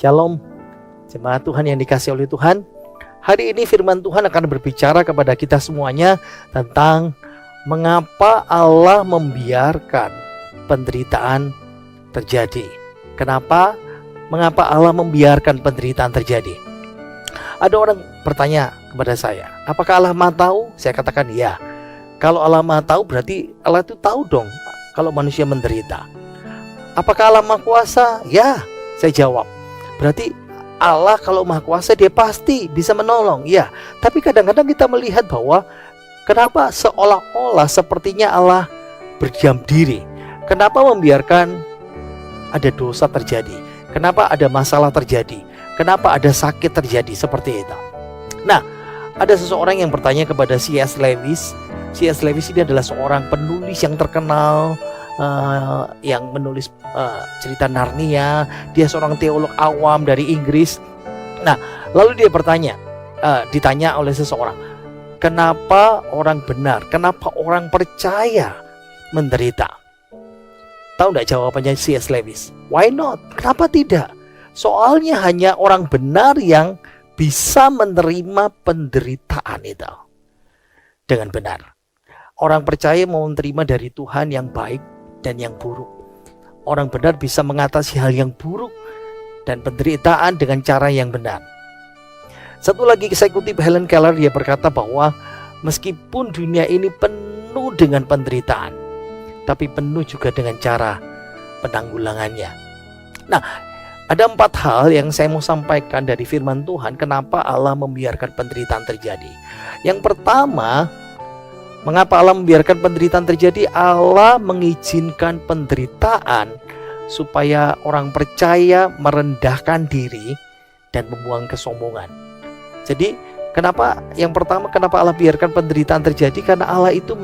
Shalom, jemaat Tuhan yang dikasihi oleh Tuhan. Hari ini firman Tuhan akan berbicara kepada kita semuanya tentang mengapa Allah membiarkan penderitaan terjadi. Mengapa Allah membiarkan penderitaan terjadi? Ada orang bertanya kepada saya, apakah Allah Maha Tahu? Saya katakan ya. Kalau Allah Maha Tahu berarti Allah itu tahu dong kalau manusia menderita. Apakah Allah Maha Kuasa? Ya, saya jawab. Berarti Allah kalau Maha Kuasa dia pasti bisa menolong. Ya, tapi kadang-kadang kita melihat bahwa kenapa seolah-olah sepertinya Allah berdiam diri. Kenapa membiarkan ada dosa terjadi? Kenapa ada masalah terjadi? Kenapa ada sakit terjadi seperti itu? Nah, ada seseorang yang bertanya kepada C.S. Lewis. C.S. Lewis ini adalah seorang penulis yang terkenal, yang menulis cerita Narnia. Dia seorang teolog awam dari Inggris. Nah, lalu dia ditanya oleh seseorang, kenapa orang benar, kenapa orang percaya menderita? Tahu enggak jawabannya C.S. Lewis? Why not? Kenapa tidak? Soalnya hanya orang benar yang bisa menerima penderitaan itu dengan benar. Orang percaya mau menerima dari Tuhan yang baik dan yang buruk. Orang benar bisa mengatasi hal yang buruk dan penderitaan dengan cara yang benar. Satu lagi saya kutip Helen Keller, dia berkata bahwa meskipun dunia ini penuh dengan penderitaan, tapi penuh juga dengan cara penanggulangannya. Nah, ada 4 hal yang saya mau sampaikan dari firman Tuhan kenapa Allah membiarkan penderitaan terjadi. Yang pertama, mengapa Allah membiarkan penderitaan terjadi? Allah mengizinkan penderitaan supaya orang percaya merendahkan diri dan membuang kesombongan. Jadi yang pertama kenapa Allah biarkan penderitaan terjadi? Karena Allah itu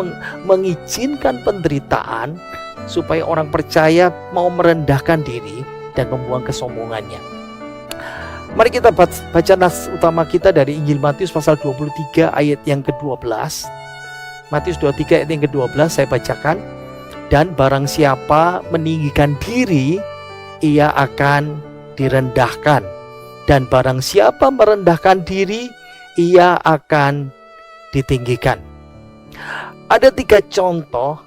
mengizinkan penderitaan supaya orang percaya mau merendahkan diri dan membuang kesombongannya. Mari kita baca nas utama kita dari Injil Matius pasal 23 ayat yang ke-12. Matius 23 ayat yang ke-12 saya bacakan. Dan barang siapa meninggikan diri, ia akan direndahkan. Dan barang siapa merendahkan diri, ia akan ditinggikan. Ada 3 contoh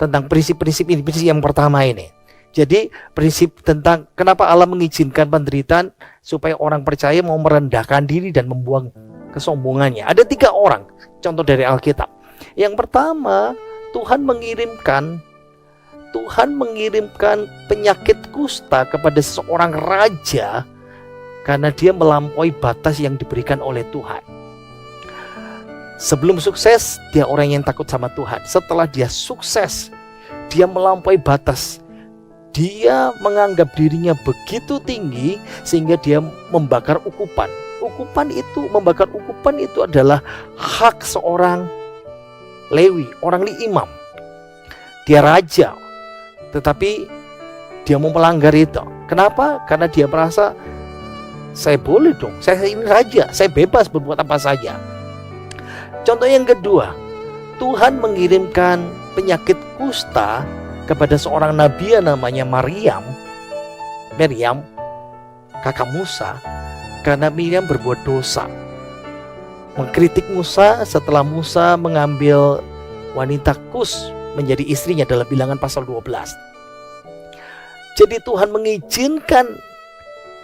tentang prinsip-prinsip ini. Prinsip yang pertama ini. Jadi prinsip tentang kenapa Allah mengizinkan penderitaan supaya orang percaya mau merendahkan diri dan membuang kesombongannya. Ada 3 orang contoh dari Alkitab. Yang pertama, Tuhan mengirimkan penyakit kusta kepada seorang raja karena dia melampaui batas yang diberikan oleh Tuhan. Sebelum sukses, dia orang yang takut sama Tuhan. Setelah dia sukses, dia melampaui batas. Dia menganggap dirinya begitu tinggi sehingga dia membakar ukupan. Membakar ukupan itu adalah hak seorang Lewi, orang imam. Dia raja, tetapi dia mau melanggar itu. Kenapa? Karena dia merasa saya boleh dong, saya ini raja, saya bebas berbuat apa saja. Contoh yang kedua, Tuhan mengirimkan penyakit kusta kepada seorang nabi namanya Maryam, kakak Musa, karena Miriam berbuat dosa. Mengkritik Musa setelah Musa mengambil wanita Kus menjadi istrinya dalam Bilangan pasal 12. Jadi Tuhan mengizinkan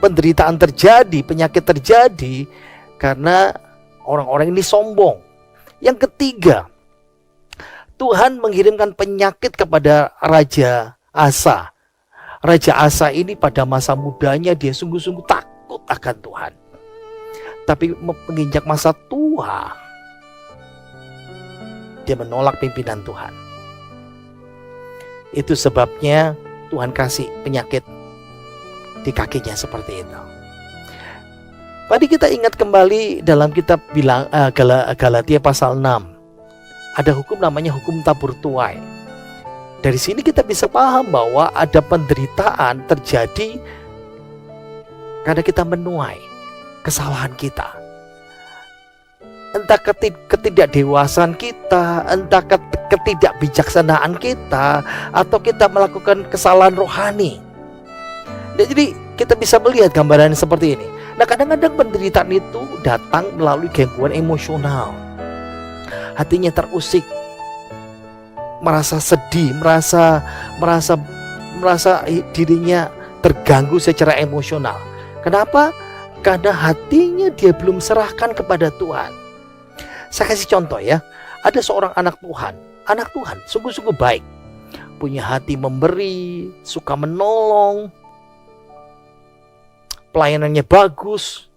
penderitaan terjadi, penyakit terjadi karena orang-orang ini sombong. Yang ketiga, Tuhan mengirimkan penyakit kepada Raja Asa. Raja Asa ini pada masa mudanya dia sungguh-sungguh takut akan Tuhan. Tapi menginjak masa tua, dia menolak pimpinan Tuhan. Itu sebabnya Tuhan kasih penyakit di kakinya seperti itu. Tadi kita ingat kembali dalam kitab Galatia pasal 6. Ada hukum namanya hukum tabur tuai. Dari sini kita bisa paham bahwa ada penderitaan terjadi karena kita menuai kesalahan kita. Entah ketidakdewasaan kita, entah ketidakbijaksanaan kita, atau kita melakukan kesalahan rohani. Jadi kita bisa melihat gambaran seperti ini. Nah, kadang-kadang penderitaan itu datang melalui gangguan emosional. Hatinya terusik, merasa sedih, merasa dirinya terganggu secara emosional. Kenapa? Karena hatinya dia belum serahkan kepada Tuhan. Saya kasih contoh ya. Ada seorang anak Tuhan sungguh-sungguh baik, punya hati memberi, suka menolong, pelayanannya bagus,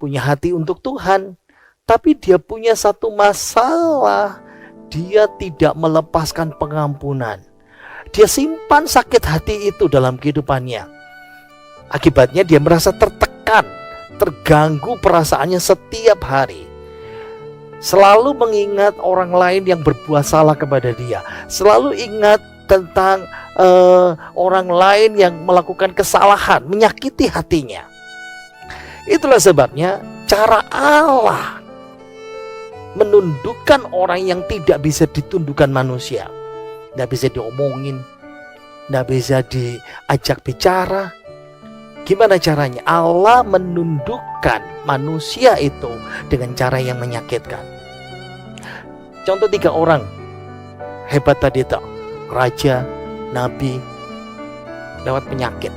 punya hati untuk Tuhan. Tapi dia punya satu masalah, dia tidak melepaskan pengampunan. Dia simpan sakit hati itu dalam kehidupannya. Akibatnya dia merasa tertekan, terganggu perasaannya setiap hari. Selalu mengingat orang lain yang berbuat salah kepada dia. Selalu ingat tentang orang lain yang melakukan kesalahan, menyakiti hatinya. Itulah sebabnya cara Allah menundukkan orang yang tidak bisa ditundukkan manusia. Tidak bisa diomongin, tidak bisa diajak bicara. Gimana caranya? Allah menundukkan manusia itu dengan cara yang menyakitkan. Contoh 3 orang hebat tadi itu, raja, nabi, lewat penyakit,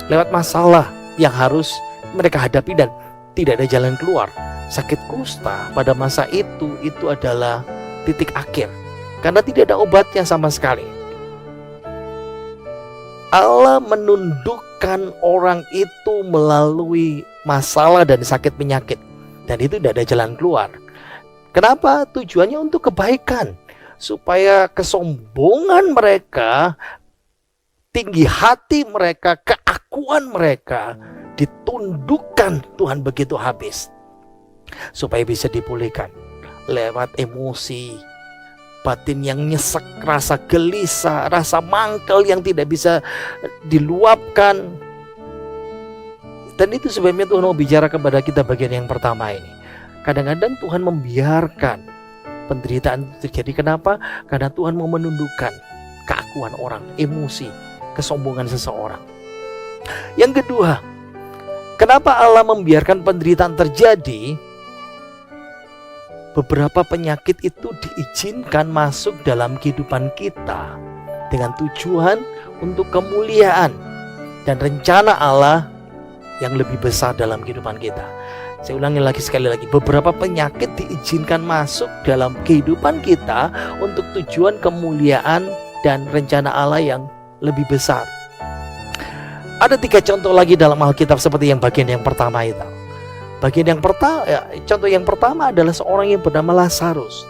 lewat masalah yang harus mereka hadapi dan tidak ada jalan keluar. Sakit kusta pada masa itu adalah titik akhir, karena tidak ada obatnya sama sekali. Allah menundukkan orang itu melalui masalah dan sakit penyakit, dan itu tidak ada jalan keluar. Kenapa? Tujuannya untuk kebaikan, supaya kesombongan mereka, tinggi hati mereka, keakuan mereka ditundukkan Tuhan begitu habis, supaya bisa dipulihkan lewat emosi, batin yang nyesek, rasa gelisah, rasa mangkel yang tidak bisa diluapkan. Dan itu sebabnya Tuhan mau bicara kepada kita bagian yang pertama ini. Kadang-kadang Tuhan membiarkan penderitaan itu terjadi. Kenapa? Karena Tuhan mau menundukkan keakuan orang, emosi, kesombongan seseorang. Yang kedua, kenapa Allah membiarkan penderitaan terjadi? Beberapa penyakit itu diizinkan masuk dalam kehidupan kita dengan tujuan untuk kemuliaan dan rencana Allah yang lebih besar dalam kehidupan kita. Saya ulangi lagi sekali lagi, beberapa penyakit diizinkan masuk dalam kehidupan kita untuk tujuan kemuliaan dan rencana Allah yang lebih besar. Ada 3 contoh lagi dalam Alkitab seperti yang bagian yang pertama itu. Bagian yang pertama, contoh yang pertama adalah seorang yang bernama Lazarus.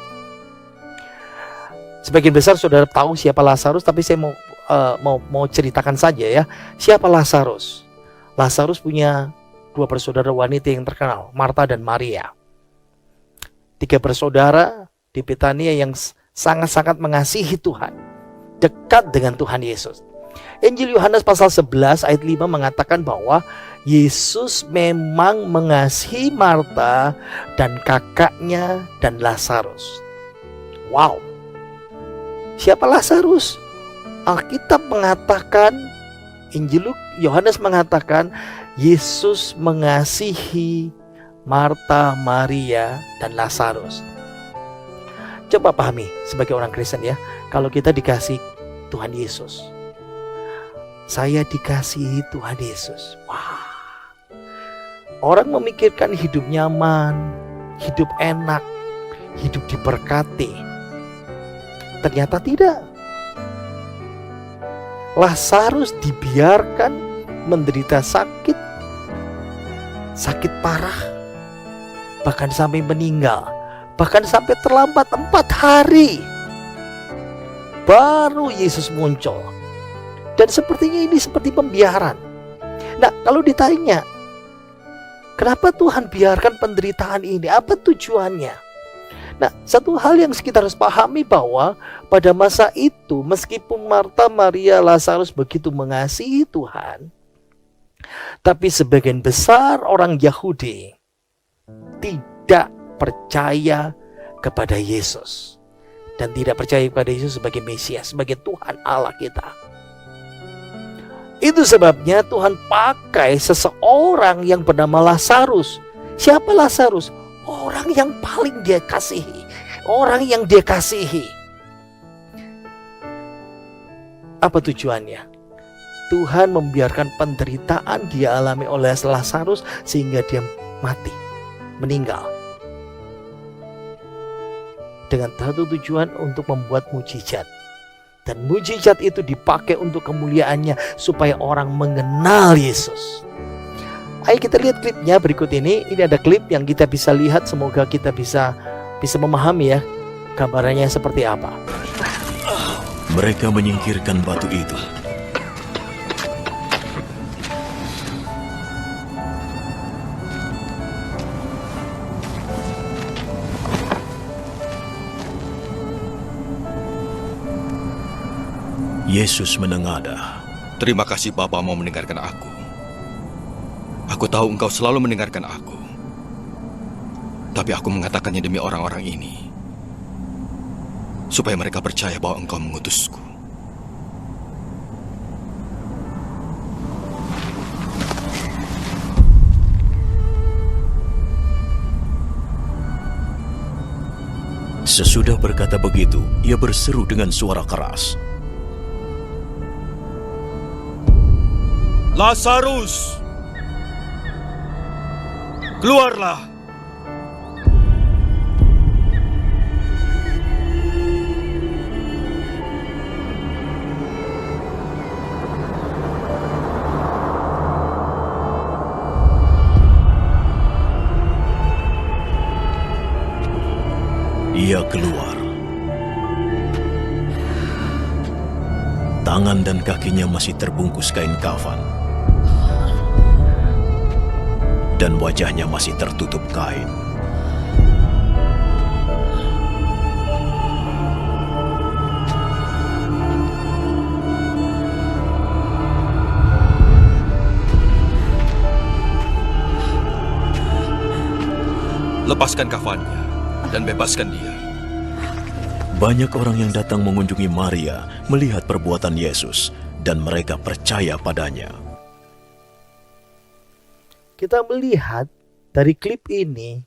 Sebagian besar saudara tahu siapa Lazarus, tapi saya mau ceritakan saja ya. Siapa Lazarus? Lazarus punya 2 bersaudara wanita yang terkenal, Marta dan Maria. 3 bersaudara di Betania yang sangat-sangat mengasihi Tuhan, dekat dengan Tuhan Yesus. Injil Yohanes pasal 11 ayat 5 mengatakan bahwa Yesus memang mengasihi Marta dan kakaknya dan Lazarus. Wow. Siapa Lazarus? Alkitab mengatakan, Injil Yohanes mengatakan Yesus mengasihi Marta, Maria, dan Lazarus. Coba pahami sebagai orang Kristen ya, kalau kita dikasih Tuhan Yesus, saya dikasihi Tuhan Yesus. Wah. Orang memikirkan hidup nyaman, hidup enak, hidup diberkati. Ternyata tidak. Lazarus dibiarkan menderita sakit parah, bahkan sampai meninggal, bahkan sampai terlambat 4 hari. Baru Yesus muncul. Dan sepertinya ini seperti pembiaran. Nah, kalau ditanya, kenapa Tuhan biarkan penderitaan ini? Apa tujuannya? Nah, satu hal yang kita harus pahami bahwa pada masa itu, meskipun Marta, Maria, Lazarus begitu mengasihi Tuhan, tapi sebagian besar orang Yahudi tidak percaya kepada Yesus dan tidak percaya kepada Yesus sebagai Mesias, sebagai Tuhan Allah kita. Itu sebabnya Tuhan pakai seseorang yang bernama Lazarus. Siapa Lazarus? Orang yang paling dia kasihi. Orang yang dia kasihi. Apa tujuannya? Tuhan membiarkan penderitaan dia alami oleh Lazarus sehingga dia mati, meninggal. Dengan satu tujuan, untuk membuat mujizat. Dan mujizat itu dipakai untuk kemuliaannya supaya orang mengenal Yesus. Ayo kita lihat klipnya berikut ini. Ini ada klip yang kita bisa lihat. Semoga kita bisa memahami ya gambarannya seperti apa. Mereka menyingkirkan batu itu. Yesus menengadah. Terima kasih Bapa mau mendengarkan aku. Aku tahu Engkau selalu mendengarkan aku. Tapi aku mengatakannya demi orang-orang ini, supaya mereka percaya bahwa Engkau mengutusku. Sesudah berkata begitu, ia berseru dengan suara keras. Lazarus, keluarlah! Ia keluar. Tangan dan kakinya masih terbungkus kain kafan. Dan wajahnya masih tertutup kain. Lepaskan kafannya dan bebaskan dia. Banyak orang yang datang mengunjungi Maria melihat perbuatan Yesus dan mereka percaya padanya. Kita melihat dari klip ini,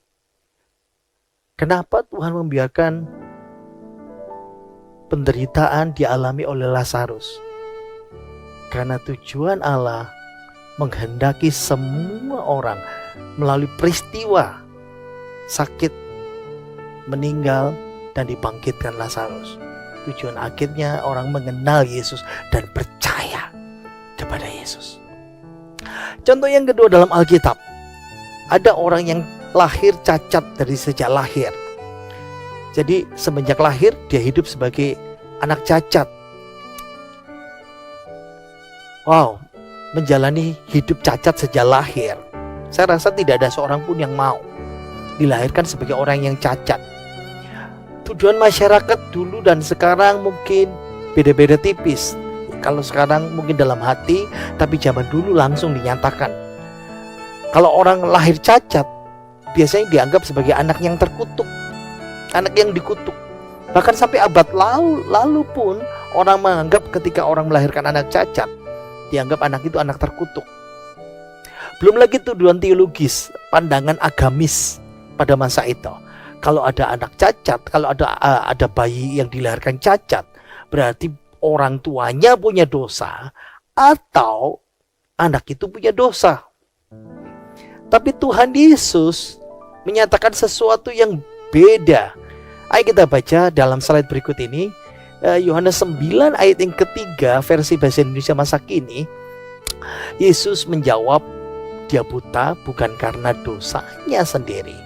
kenapa Tuhan membiarkan penderitaan dialami oleh Lazarus. Karena tujuan Allah menghendaki semua orang melalui peristiwa sakit, meninggal, dan dibangkitkan Lazarus. Tujuan akhirnya orang mengenal Yesus dan percaya kepada Yesus. Contoh yang kedua dalam Alkitab, ada orang yang lahir cacat dari sejak lahir. Jadi semenjak lahir dia hidup sebagai anak cacat. Wow, menjalani hidup cacat sejak lahir. Saya rasa tidak ada seorang pun yang mau dilahirkan sebagai orang yang cacat. Tujuan masyarakat dulu dan sekarang mungkin beda-beda tipis. Kalau sekarang mungkin dalam hati, tapi zaman dulu langsung dinyatakan. Kalau orang lahir cacat, biasanya dianggap sebagai anak yang terkutuk, anak yang dikutuk. Bahkan sampai abad lalu pun orang menganggap ketika orang melahirkan anak cacat, dianggap anak itu anak terkutuk. Belum lagi tuduhan teologis, pandangan agamis pada masa itu. Kalau ada anak cacat, kalau ada bayi yang dilahirkan cacat, berarti orang tuanya punya dosa atau anak itu punya dosa. Tapi Tuhan Yesus menyatakan sesuatu yang beda. Ayo kita baca dalam slide berikut ini, Yohanes 9 ayat yang ketiga versi bahasa Indonesia masa kini. Yesus menjawab, dia buta bukan karena dosanya sendiri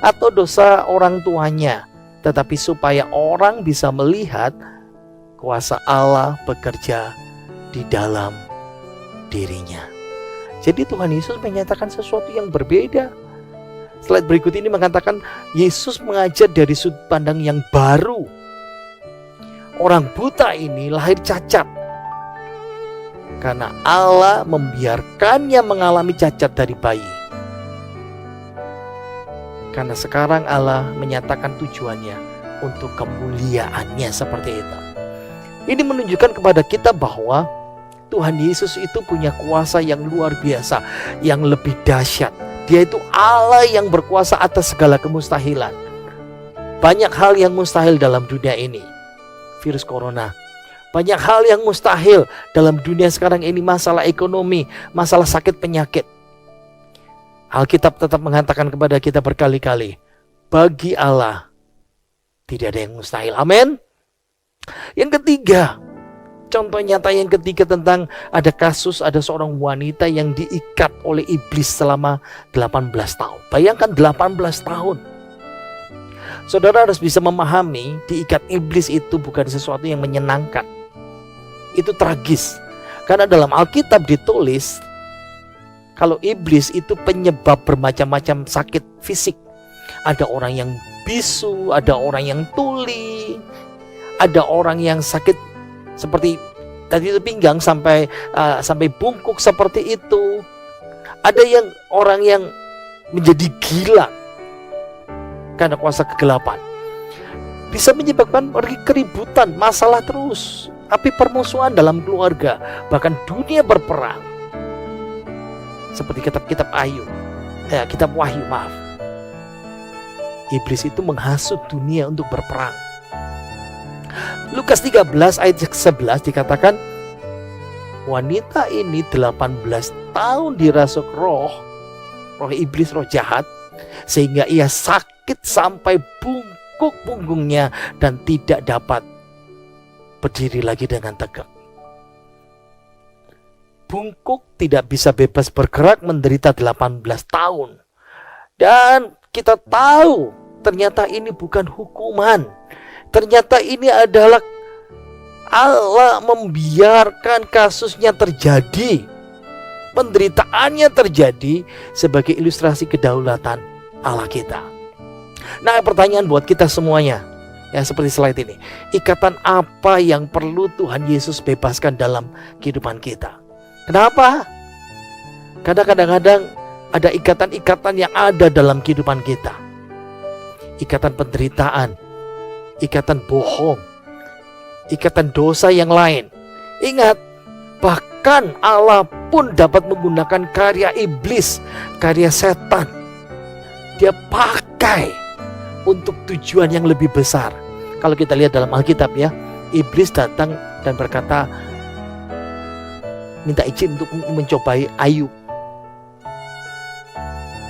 atau dosa orang tuanya, tetapi supaya orang bisa melihat kuasa Allah bekerja di dalam dirinya. Jadi Tuhan Yesus menyatakan sesuatu yang berbeda. Slide berikut ini mengatakan Yesus mengajar dari sudut pandang yang baru. Orang buta ini lahir cacat karena Allah membiarkannya mengalami cacat dari bayi. Karena sekarang Allah menyatakan tujuannya untuk kemuliaannya seperti itu. Ini menunjukkan kepada kita bahwa Tuhan Yesus itu punya kuasa yang luar biasa, yang lebih dahsyat. Dia itu Allah yang berkuasa atas segala kemustahilan. Banyak hal yang mustahil dalam dunia ini. Virus corona. Banyak hal yang mustahil dalam dunia sekarang ini. Masalah ekonomi, masalah sakit penyakit. Alkitab tetap mengatakan kepada kita berkali-kali, bagi Allah tidak ada yang mustahil. Amin. Yang ketiga, contoh nyata yang ketiga tentang ada kasus ada seorang wanita yang diikat oleh iblis selama 18 tahun. Bayangkan 18 tahun. Saudara harus bisa memahami diikat iblis itu bukan sesuatu yang menyenangkan. Itu tragis. Karena dalam Alkitab ditulis kalau iblis itu penyebab bermacam-macam sakit fisik. Ada orang yang bisu, ada orang yang tuli, ada orang yang sakit seperti tadi itu pinggang sampai bungkuk seperti itu. Ada yang orang yang menjadi gila karena kuasa kegelapan. Bisa menyebabkan keributan, masalah terus, api permusuhan dalam keluarga, bahkan dunia berperang. Seperti kitab Wahyu, maaf. Iblis itu menghasut dunia untuk berperang. Lukas 13 ayat 11 dikatakan, wanita ini 18 tahun dirasuk roh iblis, roh jahat, sehingga ia sakit sampai bungkuk punggungnya dan tidak dapat berdiri lagi dengan tegak. Bungkuk, tidak bisa bebas bergerak, menderita 18 tahun. Dan kita tahu ternyata ini bukan hukuman. Ternyata ini adalah Allah membiarkan kasusnya terjadi. Penderitaannya terjadi sebagai ilustrasi kedaulatan Allah kita. Nah, pertanyaan buat kita semuanya, ya seperti slide ini. Ikatan apa yang perlu Tuhan Yesus bebaskan dalam kehidupan kita? Kenapa? Karena kadang-kadang ada ikatan-ikatan yang ada dalam kehidupan kita. Ikatan penderitaan, ikatan bohong, ikatan dosa yang lain. Ingat, bahkan Allah pun dapat menggunakan karya iblis, karya setan. Dia pakai untuk tujuan yang lebih besar. Kalau kita lihat dalam Alkitab ya, iblis datang dan berkata, minta izin untuk mencobai Ayub.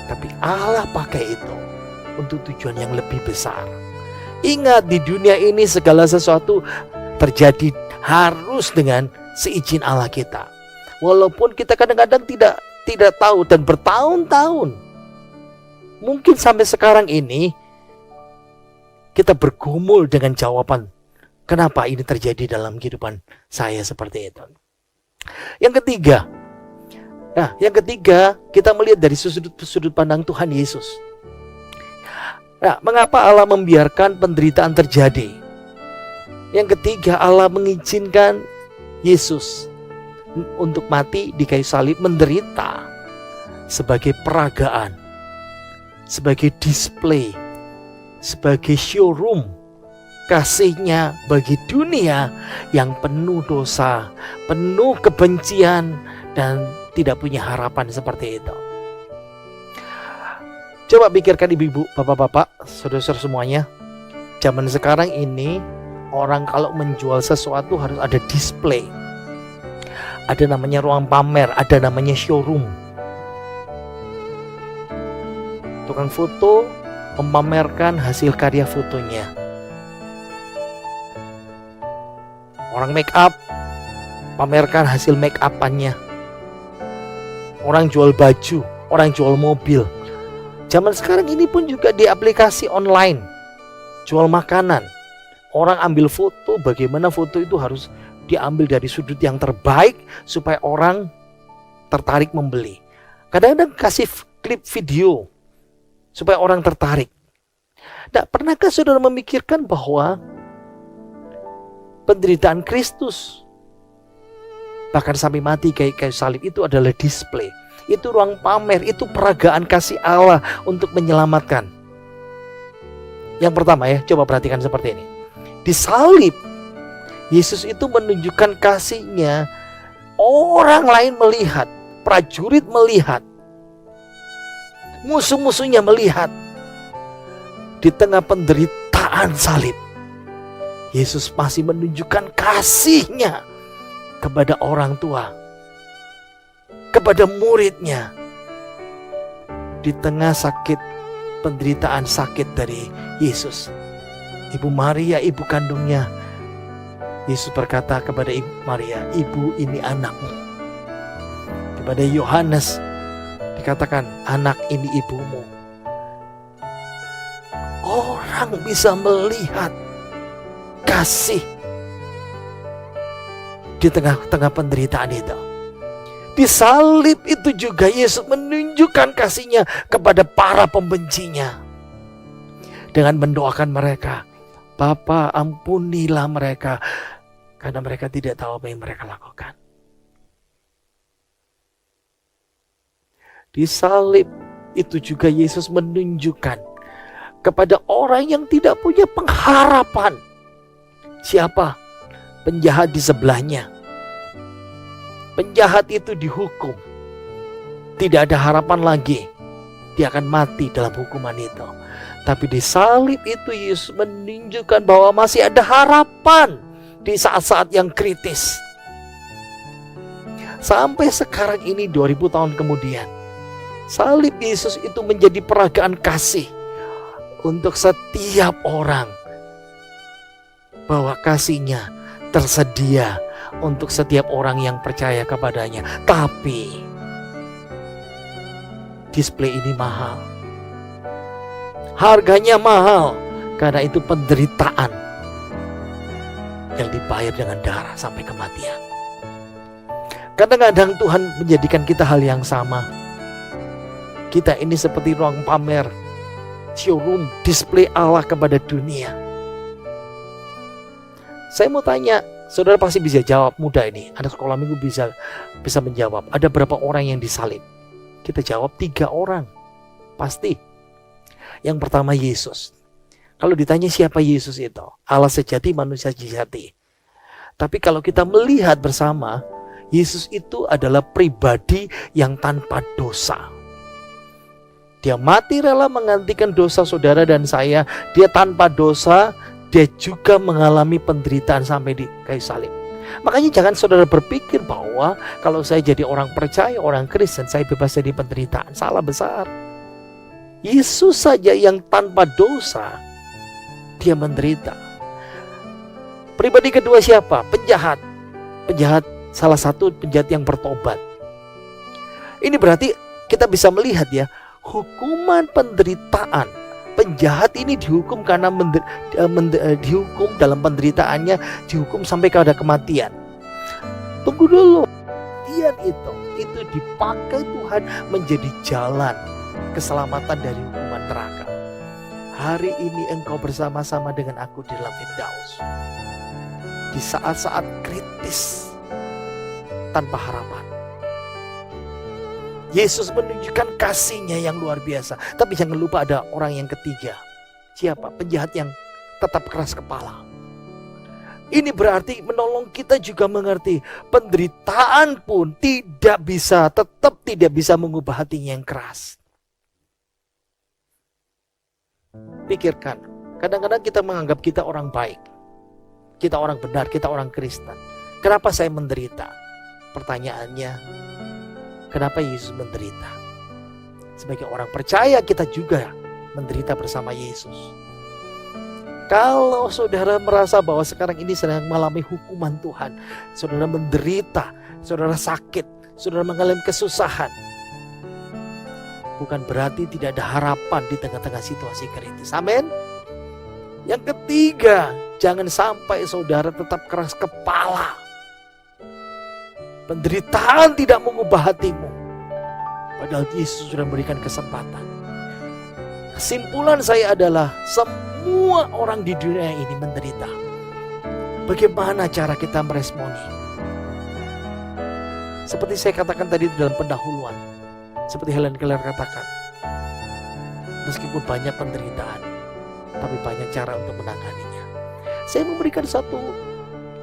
Tapi Allah pakai itu untuk tujuan yang lebih besar. Ingat, di dunia ini segala sesuatu terjadi harus dengan seizin Allah kita. Walaupun kita kadang-kadang tidak tahu dan bertahun-tahun. Mungkin sampai sekarang ini kita bergumul dengan jawaban kenapa ini terjadi dalam kehidupan saya seperti itu. Yang ketiga, kita melihat dari sudut pandang Tuhan Yesus. Nah, mengapa Allah membiarkan penderitaan terjadi? Yang ketiga, Allah mengizinkan Yesus untuk mati di kayu salib, menderita sebagai peragaan, sebagai display, sebagai showroom kasihnya bagi dunia yang penuh dosa, penuh kebencian, dan tidak punya harapan seperti itu. Coba pikirkan ibu-ibu, bapak-bapak, saudara-saudara semuanya. Zaman sekarang ini orang kalau menjual sesuatu harus ada display. Ada namanya ruang pamer, ada namanya showroom. Tukang foto memamerkan hasil karya fotonya. Orang make up pamerkan hasil make up-annya. Orang jual baju, orang jual mobil. Zaman sekarang ini pun juga di aplikasi online. Jual makanan. Orang ambil foto, bagaimana foto itu harus diambil dari sudut yang terbaik supaya orang tertarik membeli. Kadang-kadang kasih klip video supaya orang tertarik. Nah, pernahkah saudara memikirkan bahwa penderitaan Kristus bahkan sampai mati kayu salib itu adalah display? Itu ruang pamer, itu peragaan kasih Allah untuk menyelamatkan. Yang pertama ya, coba perhatikan seperti ini. Di salib, Yesus itu menunjukkan kasihnya orang lain melihat, prajurit melihat, musuh-musuhnya melihat, di tengah penderitaan salib, Yesus masih menunjukkan kasih-Nya kepada orang tua, kepada muridnya. Di tengah sakit, penderitaan sakit dari Yesus, Ibu Maria, ibu kandungnya, Yesus berkata kepada Ibu Maria, "Ibu, ini anakmu." Kepada Yohanes dikatakan, "Anak, ini ibumu." Orang bisa melihat kasih di tengah-tengah penderitaan itu. Di salib itu juga Yesus menunjukkan kasih-Nya kepada para pembencinya dengan mendoakan mereka, "Bapa, ampunilah mereka karena mereka tidak tahu apa yang mereka lakukan." Di salib itu juga Yesus menunjukkan kepada orang yang tidak punya pengharapan. Siapa? Penjahat di sebelahnya. Penjahat itu dihukum. Tidak ada harapan lagi. Dia akan mati dalam hukuman itu. Tapi di salib itu Yesus menunjukkan bahwa masih ada harapan di saat-saat yang kritis. Sampai sekarang ini 2000 tahun kemudian, salib Yesus itu menjadi peragaan kasih untuk setiap orang. Bahwa kasih-Nya tersedia untuk setiap orang yang percaya kepadanya. Tapi display ini mahal. Harganya mahal. Karena itu penderitaan yang dibayar dengan darah sampai kematian. Kadang-kadang Tuhan menjadikan kita hal yang sama. Kita ini seperti ruang pamer, showroom, display Allah kepada dunia. Saya mau tanya, saudara pasti bisa jawab, mudah ini. Anak sekolah minggu bisa menjawab. Ada berapa orang yang disalib? Kita jawab 3 orang. Pasti. Yang pertama Yesus. Kalau ditanya siapa Yesus itu? Allah sejati, manusia sejati. Tapi kalau kita melihat bersama, Yesus itu adalah pribadi yang tanpa dosa. Dia mati rela menggantikan dosa saudara dan saya. Dia tanpa dosa. Dia juga mengalami penderitaan sampai di kayu salib. Makanya jangan saudara berpikir bahwa kalau saya jadi orang percaya, orang Kristen, saya bebas dari penderitaan. Salah besar. Yesus saja yang tanpa dosa, dia menderita. Pribadi kedua siapa? Penjahat. Penjahat, salah satu penjahat yang bertobat. Ini berarti kita bisa melihat ya, hukuman penderitaan. Penjahat ini dihukum karena dihukum dalam penderitaannya, dihukum sampai kepada kematian. Tunggu dulu. Kematian itu dipakai Tuhan menjadi jalan keselamatan dari hukuman neraka. Hari ini engkau bersama-sama dengan aku di dalam Firdaus. Di saat-saat kritis tanpa harapan, Yesus menunjukkan kasih-Nya yang luar biasa. Tapi jangan lupa ada orang yang ketiga. Siapa? Penjahat yang tetap keras kepala. Ini berarti menolong kita juga mengerti penderitaan pun tetap tidak bisa mengubah hatinya yang keras. Pikirkan, kadang-kadang kita menganggap kita orang baik. Kita orang benar, kita orang Kristen. Kenapa saya menderita? Pertanyaannya, kenapa Yesus menderita? Sebagai orang percaya kita juga menderita bersama Yesus. Kalau saudara merasa bahwa sekarang ini sedang mengalami hukuman Tuhan, saudara menderita, saudara sakit, saudara mengalami kesusahan, bukan berarti tidak ada harapan di tengah-tengah situasi kritis. Amin. Yang ketiga, jangan sampai saudara tetap keras kepala. Penderitaan tidak mengubah hatimu, padahal Yesus sudah memberikan kesempatan. Kesimpulan saya adalah semua orang di dunia ini menderita. Bagaimana cara kita meresponi? Seperti saya katakan tadi dalam pendahuluan, seperti Helen Keller katakan, meskipun banyak penderitaan, tapi banyak cara untuk menanganinya. Saya memberikan satu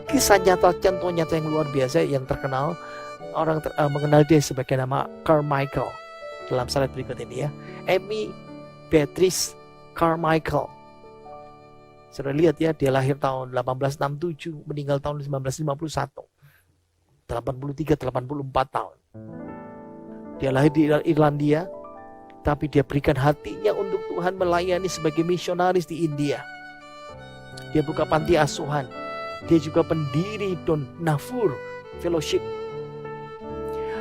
kisah nyata, contoh nyata yang luar biasa yang terkenal orang mengenal dia sebagai nama Carmichael dalam slide berikut ini ya. Amy Beatrice Carmichael. Sudah lihat ya, dia lahir tahun 1867, meninggal tahun 1951. 83-84 tahun. Dia lahir di Irlandia, tapi dia berikan hatinya untuk Tuhan, melayani sebagai misionaris di India. Dia buka panti asuhan. Dia juga pendiri Don Nafur Fellowship.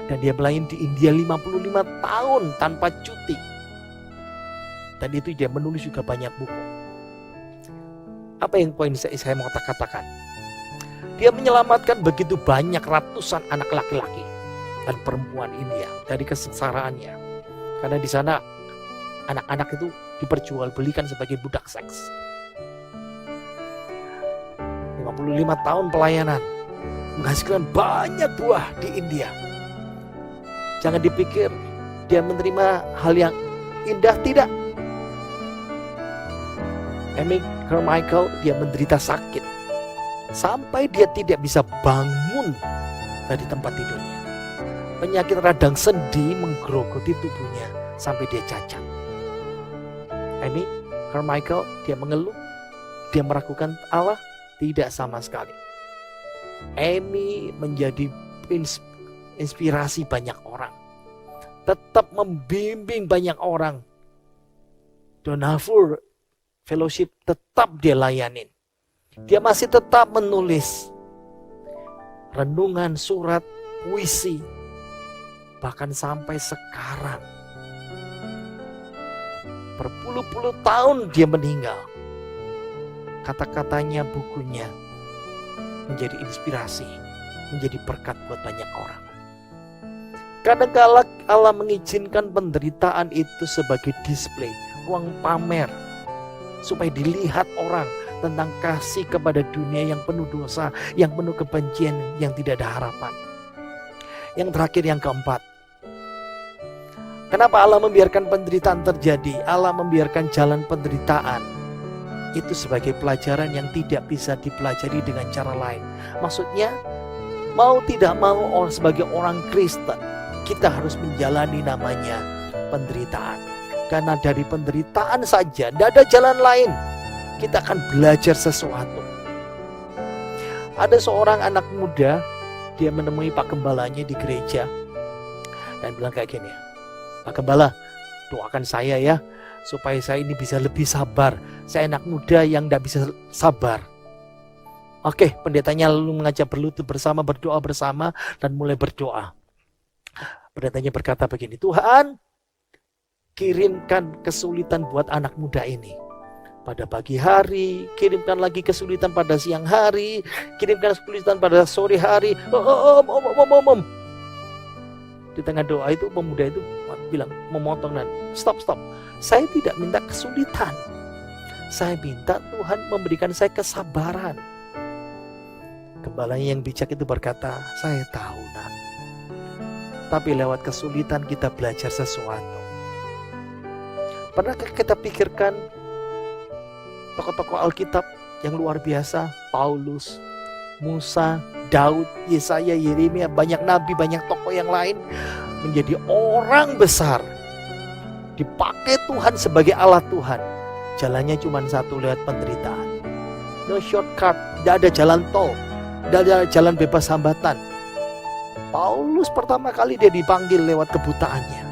Dan dia melayani di India 55 tahun tanpa cuti. Dan itu dia menulis juga banyak buku. Apa yang poin saya mau katakan? Dia menyelamatkan begitu banyak ratusan anak laki-laki dan perempuan India dari kesengsaraannya. Karena di sana anak-anak itu diperjualbelikan sebagai budak seks. 55 tahun pelayanan menghasilkan banyak buah di India. Jangan dipikir dia menerima hal yang indah, tidak. Amy Carmichael, dia menderita sakit sampai dia tidak bisa bangun dari tempat tidurnya. Penyakit radang sendi menggerogoti tubuhnya sampai dia cacat. Amy Carmichael, dia mengeluh, dia meragukan Allah, tidak sama sekali. Amy menjadi inspirasi banyak orang, tetap membimbing banyak orang. Don Nafur Fellowship tetap dia layanin. Dia masih tetap menulis renungan, surat, puisi. Bahkan sampai sekarang. Berpuluh-puluh tahun dia meninggal. Kata-katanya, bukunya menjadi inspirasi, menjadi berkat buat banyak orang. Kadang-kala Allah mengizinkan penderitaan itu sebagai display, ruang pamer, supaya dilihat orang tentang kasih kepada dunia yang penuh dosa, yang penuh kebencian, yang tidak ada harapan. Yang terakhir, yang keempat, kenapa Allah membiarkan penderitaan terjadi? Allah membiarkan jalan penderitaan itu sebagai pelajaran yang tidak bisa dipelajari dengan cara lain. Maksudnya, mau tidak mau sebagai orang Kristen, kita harus menjalani namanya penderitaan. Karena dari penderitaan saja, tidak ada jalan lain. Kita akan belajar sesuatu. Ada seorang anak muda, dia menemui Pak Gembalanya di gereja dan bilang kayak gini, Pak Gembala, doakan saya ya, supaya saya ini bisa lebih sabar. Saya anak muda yang tidak bisa sabar. Oke, pendetanya lalu mengajak berlutut bersama, berdoa bersama, dan mulai berdoa. Pendetanya berkata begini, Tuhan, kirimkan kesulitan buat anak muda ini. Pada pagi hari, kirimkan lagi kesulitan pada siang hari, kirimkan kesulitan pada sore hari. Om. Di tengah doa itu, pemuda itu bilang, memotong dan stop. Saya tidak minta kesulitan. Saya minta Tuhan memberikan saya kesabaran. Gembalanya yang bijak itu berkata, saya tahu nak. Tapi lewat kesulitan kita belajar sesuatu. Pernahkah kita pikirkan tokoh-tokoh Alkitab yang luar biasa? Paulus, Musa, Daud, Yesaya, Yeremia, banyak nabi, banyak tokoh yang lain menjadi orang besar. Dipakai Tuhan sebagai Allah Tuhan. Jalannya cuma satu, lewat penderitaan. No shortcut, tidak ada jalan tol, tidak ada jalan bebas hambatan. Paulus pertama kali dia dipanggil lewat kebutaannya.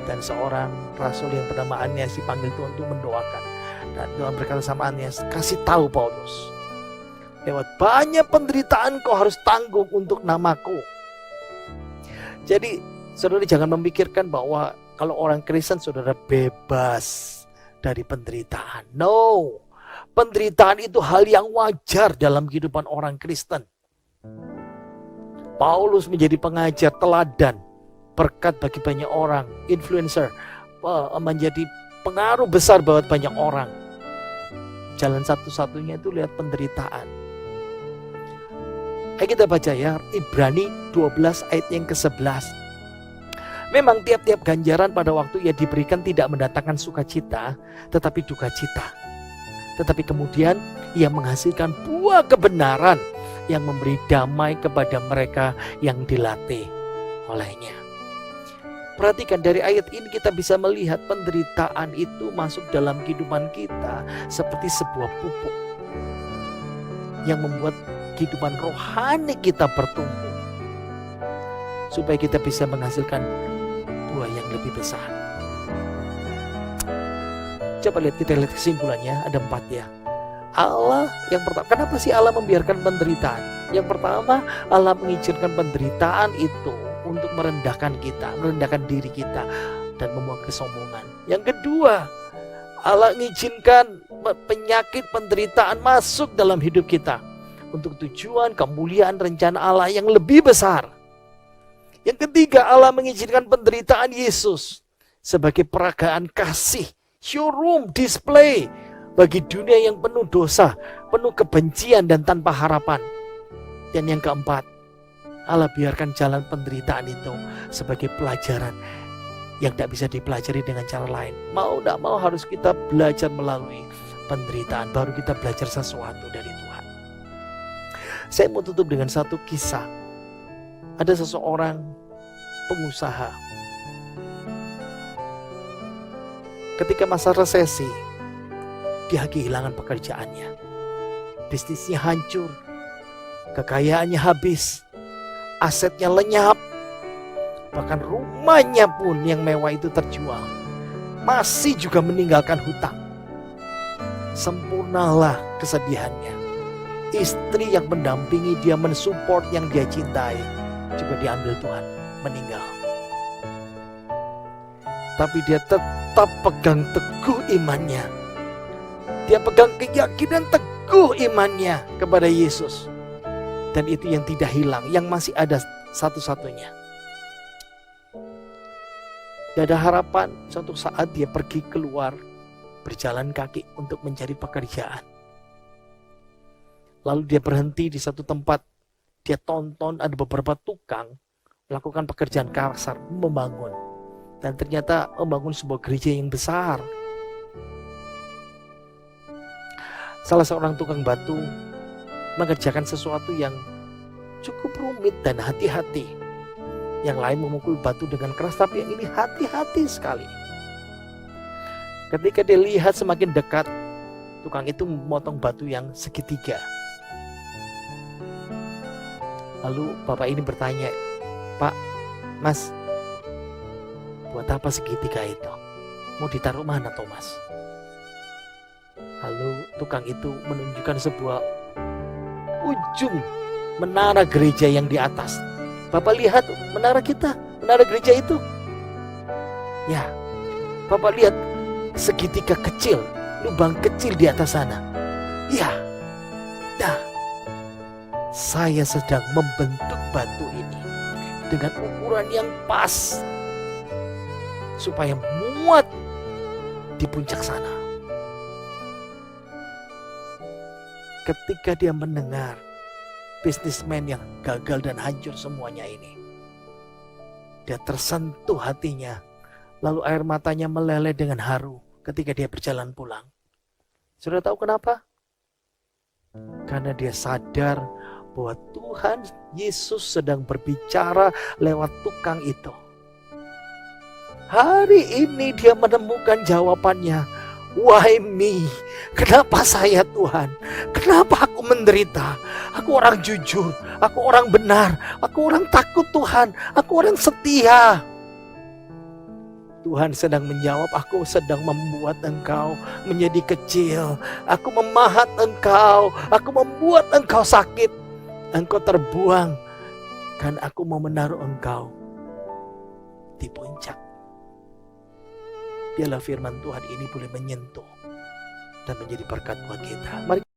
Dan seorang rasul yang bernama Aeneas dipanggil Tuhan untuk mendoakan. Dan Tuhan berkata sama Aeneas, kasih tahu Paulus, lewat banyak penderitaan kau harus tanggung untuk namaku. Jadi saudara jangan memikirkan bahwa kalau orang Kristen saudara bebas dari penderitaan. No, penderitaan itu hal yang wajar dalam kehidupan orang Kristen. Paulus menjadi pengajar teladan, berkat bagi banyak orang, influencer, menjadi pengaruh besar buat banyak orang. Jalan satu-satunya itu lihat penderitaan. Ayo kita baca ya, Ibrani 12 ayat yang ke-11. Memang tiap-tiap ganjaran pada waktu ia diberikan tidak mendatangkan sukacita, tetapi duka cita. Tetapi kemudian ia menghasilkan buah kebenaran yang memberi damai kepada mereka yang dilatih olehnya. Perhatikan, dari ayat ini kita bisa melihat penderitaan itu masuk dalam kehidupan kita seperti sebuah pupuk yang membuat kehidupan rohani kita bertumbuh supaya kita bisa menghasilkan buah yang lebih besar. Coba kita lihat kesimpulannya, ada 4 ya. Allah yang pertama, kenapa sih Allah membiarkan penderitaan? Yang pertama, Allah mengizinkan penderitaan itu untuk merendahkan kita, merendahkan diri kita dan membuang kesombongan. Yang kedua, Allah mengizinkan penyakit penderitaan masuk dalam hidup kita untuk tujuan kemuliaan rencana Allah yang lebih besar. Yang ketiga, Allah mengizinkan penderitaan Yesus sebagai peragaan kasih, showroom display bagi dunia yang penuh dosa, penuh kebencian dan tanpa harapan. Dan yang keempat, Allah biarkan jalan penderitaan itu sebagai pelajaran yang tidak bisa dipelajari dengan cara lain. Mau tidak mau harus kita belajar melalui penderitaan, baru kita belajar sesuatu dari Tuhan. Saya mau tutup dengan satu kisah. Ada seseorang pengusaha. Ketika masa resesi, dia kehilangan pekerjaannya. Bisnisnya hancur, kekayaannya habis, asetnya lenyap, bahkan rumahnya pun yang mewah itu terjual. Masih juga meninggalkan hutang. Sempurnalah kesedihannya. Istri yang mendampingi dia, mensupport yang dia cintai, juga diambil Tuhan, meninggal. Tapi dia tetap pegang teguh imannya. Dia pegang keyakinan teguh imannya kepada Yesus. Dan itu yang tidak hilang, yang masih ada satu-satunya. Tidak ada harapan, suatu saat dia pergi keluar, berjalan kaki untuk mencari pekerjaan. Lalu dia berhenti di satu tempat, dia tonton ada beberapa tukang melakukan pekerjaan kasar, membangun. Dan ternyata membangun sebuah gereja yang besar. Salah seorang tukang batu mengerjakan sesuatu yang cukup rumit dan hati-hati. Yang lain memukul batu dengan keras, tapi yang ini hati-hati sekali. Ketika dia lihat semakin dekat, tukang itu memotong batu yang segitiga. Lalu bapak ini bertanya, "Pak, Mas, buat apa segitiga itu? Mau ditaruh mana, Thomas?" Lalu tukang itu menunjukkan sebuah ujung menara gereja yang di atas. Bapak lihat menara kita, menara gereja itu. Ya, Bapak lihat segitiga kecil, lubang kecil di atas sana. Ya, dah. Saya sedang membentuk batu ini dengan ukuran yang pas supaya muat di puncak sana. Ketika dia mendengar bisnismen yang gagal dan hancur semuanya ini, dia tersentuh hatinya, lalu air matanya meleleh dengan haru ketika dia berjalan pulang. Sudah tahu kenapa? Karena dia sadar bahwa Tuhan Yesus sedang berbicara lewat tukang itu. Hari ini dia menemukan jawabannya. Why me? Kenapa saya, Tuhan? Kenapa aku menderita? Aku orang jujur, aku orang benar, aku orang takut Tuhan, aku orang setia. Tuhan sedang menjawab, aku sedang membuat engkau menjadi kecil. Aku memahat engkau, aku membuat engkau sakit. Engkau terbuang, kan aku mau menaruh engkau di puncak. Biarlah firman Tuhan ini boleh menyentuh dan menjadi berkat buat kita. Mari